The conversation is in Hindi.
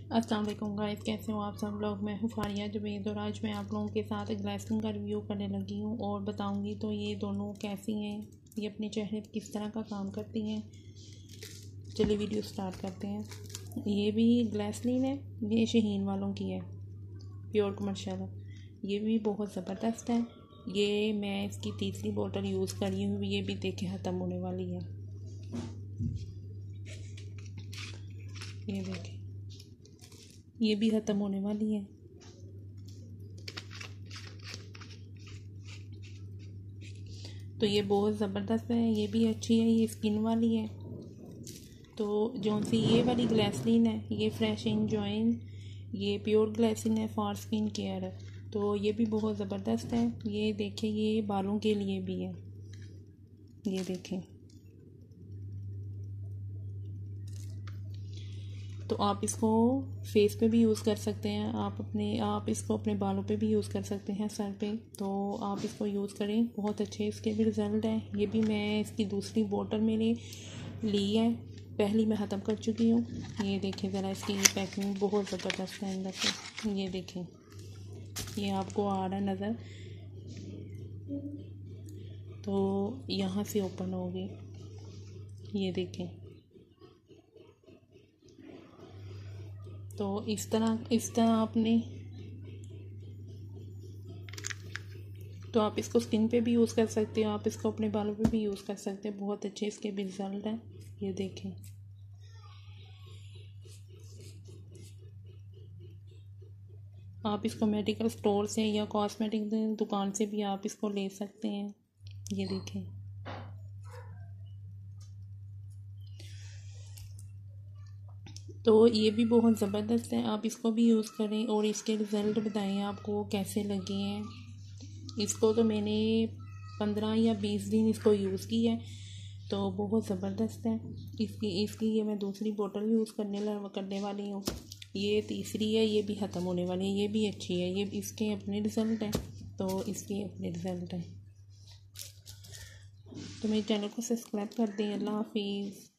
अस्सलाम वालेकुम गाइस, कैसे हो आप सब लोग। मैं हूँ फारिया जुबैद और आज मैं आप लोगों के साथ ग्लासकिन का रिव्यू करने लगी हूँ और बताऊँगी तो ये दोनों कैसी हैं, ये अपने चेहरे पर किस तरह का काम करती हैं। चलिए वीडियो स्टार्ट करते हैं। ये भी ग्लासलिन है, ये शहीन वालों की है, प्योर कमर्शियल। ये भी बहुत ज़बरदस्त है। ये मैं इसकी तीसरी बोतल यूज़ कर रही हूँ, ये भी देखे ख़त्म होने वाली है। ये देखें, ये भी ख़त्म होने वाली है। तो ये बहुत ज़बरदस्त है, ये भी अच्छी है, ये स्किन वाली है। तो जो सी ये वाली ग्लिसरीन है, ये फ्रेश इन जॉइन, ये प्योर ग्लिसरीन है फॉर स्किन केयर। तो ये भी बहुत ज़बरदस्त है। ये देखें, ये बालों के लिए भी है, ये देखें। तो आप इसको फेस पे भी यूज़ कर सकते हैं, आप इसको अपने बालों पे भी यूज़ कर सकते हैं, सर पे। तो आप इसको यूज़ करें, बहुत अच्छे इसके भी रिज़ल्ट हैं। ये भी मैं इसकी दूसरी बोतल मेरी ली है, पहली मैं ख़त्म कर चुकी हूँ। ये देखें ज़रा, इसकी पैकिंग बहुत ज़बरदस्त है अंदर से। ये देखें, ये आपको आ रहा है नज़र, तो यहाँ से ओपन होगी, ये देखें। तो इस तरह आपने, तो आप इसको स्किन पे भी यूज़ कर सकते हो, आप इसको अपने बालों पे भी यूज़ कर सकते हैं। बहुत अच्छे इसके भी रिज़ल्ट हैं, ये देखें। आप इसको मेडिकल स्टोर से या कॉस्मेटिक दुकान से भी आप इसको ले सकते हैं, ये देखें। तो ये भी बहुत ज़बरदस्त है, आप इसको भी यूज़ करें और इसके रिज़ल्ट बताएं आपको कैसे लगे हैं। इसको तो मैंने 15 या 20 दिन इसको यूज़ की है, तो बहुत ज़बरदस्त है। इसकी ये मैं दूसरी बोतल यूज़ करने वाली हूँ। ये तीसरी है, ये भी ख़त्म होने वाली है। ये भी अच्छी है, ये इसके अपने रिज़ल्ट हैं, तो इसके अपने रिज़ल्ट हैं। तो मेरे चैनल को सब्सक्राइब कर दें। अल्लाह हाफिज़।